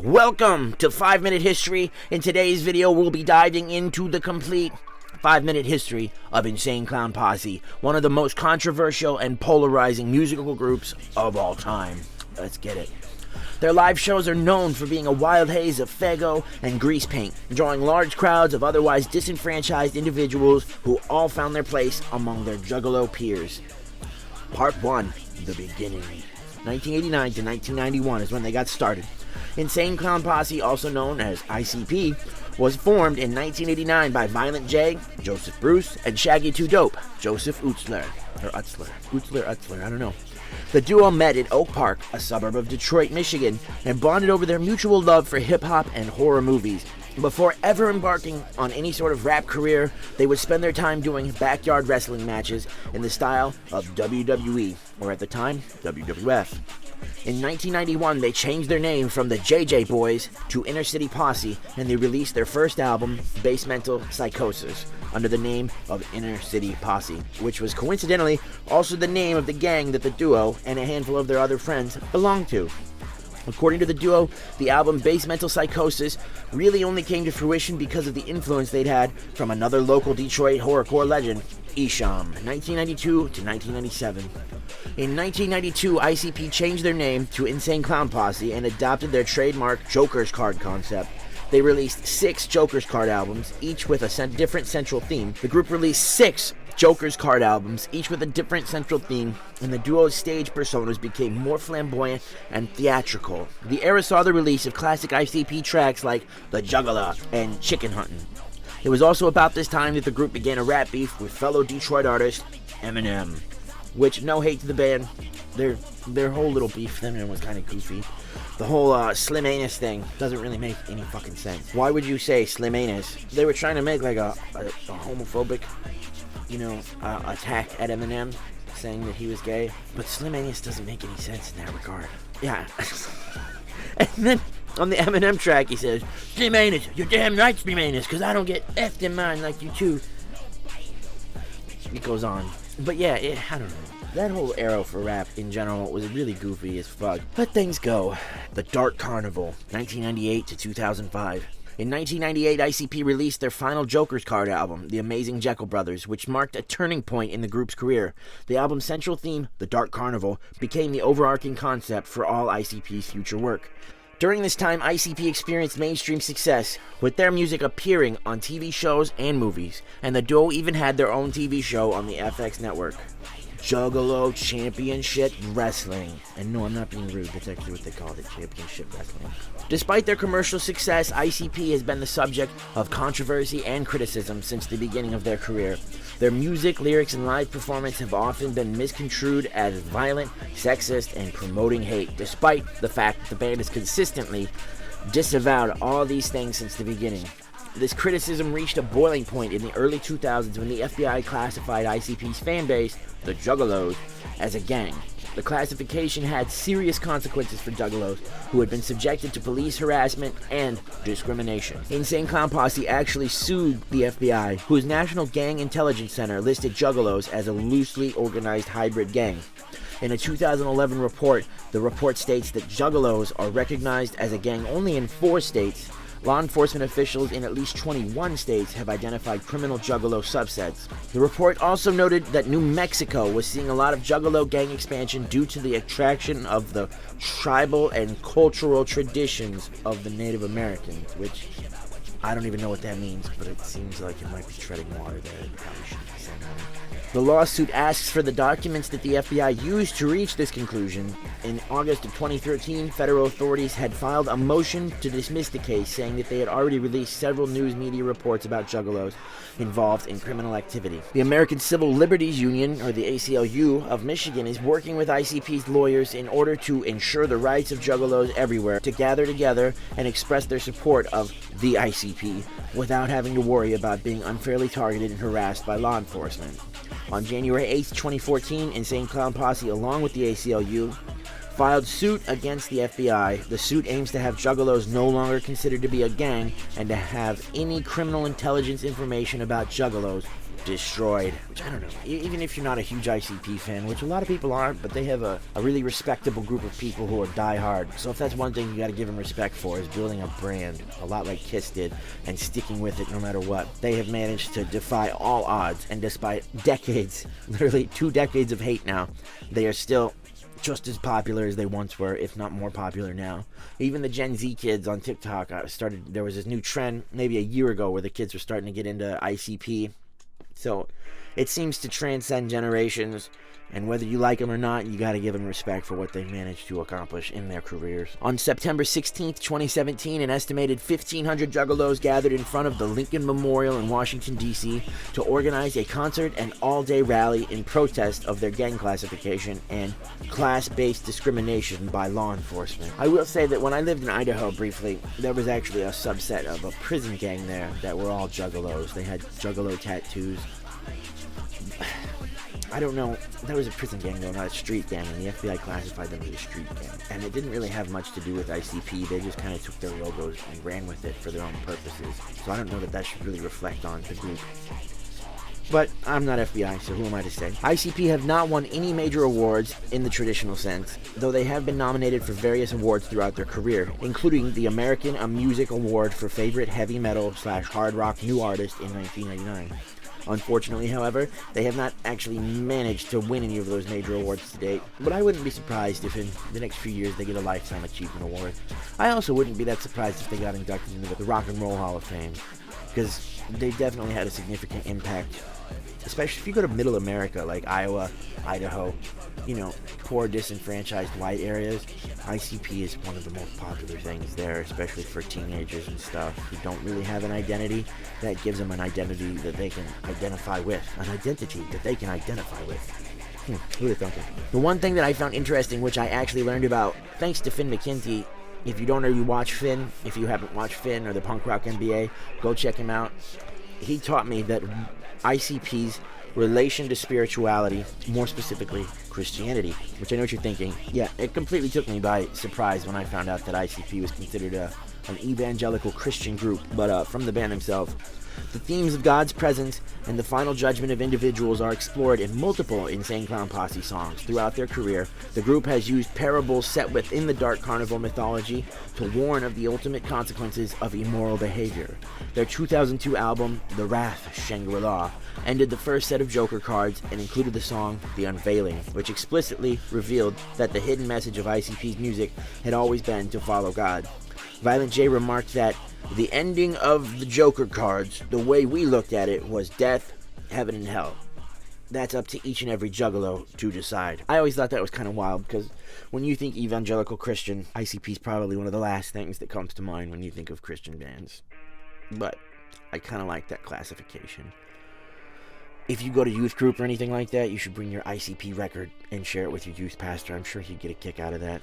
Welcome to 5 Minute History. In today's video, we'll be diving into the complete 5-minute history of Insane Clown Posse, one of the most controversial and polarizing musical groups of all time. Let's get it. Their live shows are known for being a wild haze of Faygo and grease paint, drawing large crowds of otherwise disenfranchised individuals who all found their place among their juggalo peers. Part 1, the beginning. 1989 to 1991 is when they got started. Insane Clown Posse, also known as ICP, was formed in 1989 by Violent J, Joseph Bruce, and Shaggy 2 Dope, Joseph Utzler, I don't know. The duo met in Oak Park, a suburb of Detroit, Michigan, and bonded over their mutual love for hip-hop and horror movies. Before ever embarking on any sort of rap career, they would spend their time doing backyard wrestling matches in the style of WWE, or at the time, WWF. In 1991, they changed their name from the JJ Boys to Inner City Posse, and they released their first album, Basemental Psychosis, under the name of Inner City Posse, which was coincidentally also the name of the gang that the duo and a handful of their other friends belonged to. According to the duo, the album Basemental Psychosis really only came to fruition because of the influence they'd had from another local Detroit horrorcore legend, Esham, 1992 to 1997. In 1992, ICP changed their name to Insane Clown Posse and adopted their trademark Joker's Card concept. They released 6 Joker's Card albums, each with a different central theme. The group released 6 Joker's Card albums, each with a different central theme, and the duo's stage personas became more flamboyant and theatrical. The era saw the release of classic ICP tracks like The Juggler and Chicken Huntin'. It was also about this time that the group began a rap beef with fellow Detroit artist Eminem, which, no hate to the band, their whole little beef with Eminem was kind of goofy. The whole Slim Anus thing doesn't really make any fucking sense. Why would you say Slim Anus? They were trying to make like a homophobic, attack at Eminem, saying that he was gay. But Slim Anus doesn't make any sense in that regard. Yeah. And then on the Eminem track, he says, Slim Anus, you're damn right, Slim Anus, because I don't get effed in mine like you too. It goes on. But yeah, I don't know. That whole era for rap in general was really goofy as fuck. Let things go. The Dark Carnival, 1998 to 2005. In 1998, ICP released their final Joker's Card album, The Amazing Jekyll Brothers, which marked a turning point in the group's career. The album's central theme, The Dark Carnival, became the overarching concept for all ICP's future work. During this time, ICP experienced mainstream success, with their music appearing on TV shows and movies, and the duo even had their own TV show on the FX network. Juggalo Championship Wrestling. And no, I'm not being rude, that's actually what they called it, Championship Wrestling. Despite their commercial success, ICP has been the subject of controversy and criticism since the beginning of their career. Their music, lyrics, and live performance have often been misconstrued as violent, sexist, and promoting hate, despite the fact that the band has consistently disavowed all these things since the beginning. This criticism reached a boiling point in the early 2000s when the FBI classified ICP's fan base, the Juggalos, as a gang. The classification had serious consequences for Juggalos, who had been subjected to police harassment and discrimination. Insane Clown Posse actually sued the FBI, whose National Gang Intelligence Center listed Juggalos as a loosely organized hybrid gang. In a 2011 report, the report states that Juggalos are recognized as a gang only in 4 states. Law enforcement officials in at least 21 states have identified criminal Juggalo subsets. The report also noted that New Mexico was seeing a lot of Juggalo gang expansion due to the attraction of the tribal and cultural traditions of the Native Americans, which I don't even know what that means, but it seems like it might be treading water there. It probably shouldn't be saying that. The lawsuit asks for the documents that the FBI used to reach this conclusion. In August of 2013, federal authorities had filed a motion to dismiss the case, saying that they had already released several news media reports about Juggalos involved in criminal activity. The American Civil Liberties Union, or the ACLU, of Michigan is working with ICP's lawyers in order to ensure the rights of Juggalos everywhere to gather together and express their support of the ICP without having to worry about being unfairly targeted and harassed by law enforcement. On January 8, 2014, Insane Clown Posse, along with the ACLU, filed suit against the FBI. The suit aims to have Juggalos no longer considered to be a gang and to have any criminal intelligence information about Juggalos destroyed. Which I don't know. Even if you're not a huge ICP fan, which a lot of people aren't, but they have a really respectable group of people who are diehard. So if that's one thing you got to give them respect for, is building a brand, a lot like Kiss did, and sticking with it no matter what. They have managed to defy all odds, and despite decades, literally 2 decades of hate now, they are still just as popular as they once were, if not more popular now. Even the Gen Z kids on TikTok there was this new trend maybe a year ago where the kids were starting to get into ICP. So it seems to transcend generations, and whether you like them or not, you got to give them respect for what they've managed to accomplish in their careers. On September 16th, 2017, an estimated 1,500 Juggalos gathered in front of the Lincoln Memorial in Washington, D.C. to organize a concert and all-day rally in protest of their gang classification and class-based discrimination by law enforcement. I will say that when I lived in Idaho briefly, there was actually a subset of a prison gang there that were all Juggalos. They had Juggalo tattoos. I don't know, that was a prison gang though, not a street gang, and the FBI classified them as a street gang. And it didn't really have much to do with ICP, they just kind of took their logos and ran with it for their own purposes. So I don't know that should really reflect on the group. But I'm not FBI, so who am I to say? ICP have not won any major awards in the traditional sense, though they have been nominated for various awards throughout their career, including the American Music Award for Favorite Heavy Metal/Hard Rock New Artist in 1999. Unfortunately, however, they have not actually managed to win any of those major awards to date, but I wouldn't be surprised if in the next few years they get a Lifetime Achievement Award. I also wouldn't be that surprised if they got inducted into the Rock and Roll Hall of Fame, because they definitely had a significant impact, especially if you go to middle America like Iowa, Idaho, poor disenfranchised white areas. ICP is one of the most popular things there, especially for teenagers and stuff who don't really have an identity. That gives them an identity that they can identify with. Who would have thunk it? The one thing that I found interesting, which I actually learned about thanks to Finn McKenty. If you don't already watch Finn, if you haven't watched Finn or the Punk Rock MBA, go check him out. He taught me that ICP's relation to spirituality, more specifically Christianity, which I know what you're thinking. Yeah, it completely took me by surprise when I found out that ICP was considered an evangelical Christian group, but from the band themselves. The themes of God's presence and the final judgment of individuals are explored in multiple Insane Clown Posse songs throughout their career. The group has used parables set within the dark carnival mythology to warn of the ultimate consequences of immoral behavior. Their 2002 album, The Wrath Shangri-La, ended the first set of Joker cards and included the song The Unveiling, which explicitly revealed that the hidden message of ICP's music had always been to follow God. Violent J remarked that the ending of the Joker cards, the way we looked at it, was death, heaven, and hell. That's up to each and every Juggalo to decide. I always thought that was kind of wild, because when you think evangelical Christian, ICP is probably one of the last things that comes to mind when you think of Christian bands. But I kind of like that classification. If you go to youth group or anything like that, you should bring your ICP record and share it with your youth pastor. I'm sure he'd get a kick out of that.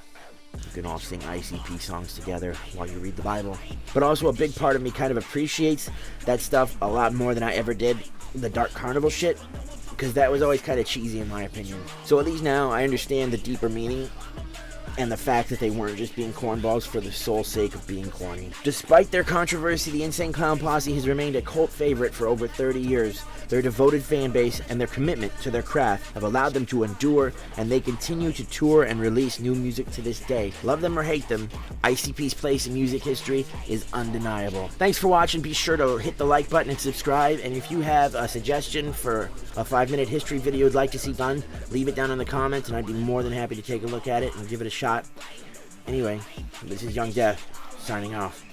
You can all sing ICP songs together while you read the Bible. But also a big part of me kind of appreciates that stuff a lot more than I ever did the Dark Carnival shit, because that was always kind of cheesy in my opinion. So at least now I understand the deeper meaning and the fact that they weren't just being cornballs for the sole sake of being corny. Despite their controversy, the Insane Clown Posse has remained a cult favorite for over 30 years. Their devoted fan base and their commitment to their craft have allowed them to endure, and they continue to tour and release new music to this day. Love them or hate them, ICP's place in music history is undeniable. Thanks for watching. Be sure to hit the like button and subscribe, and if you have a suggestion for a 5-minute history video you'd like to see done, leave it down in the comments and I'd be more than happy to take a look at it and give it a shot. Anyway, this is Young Death, signing off.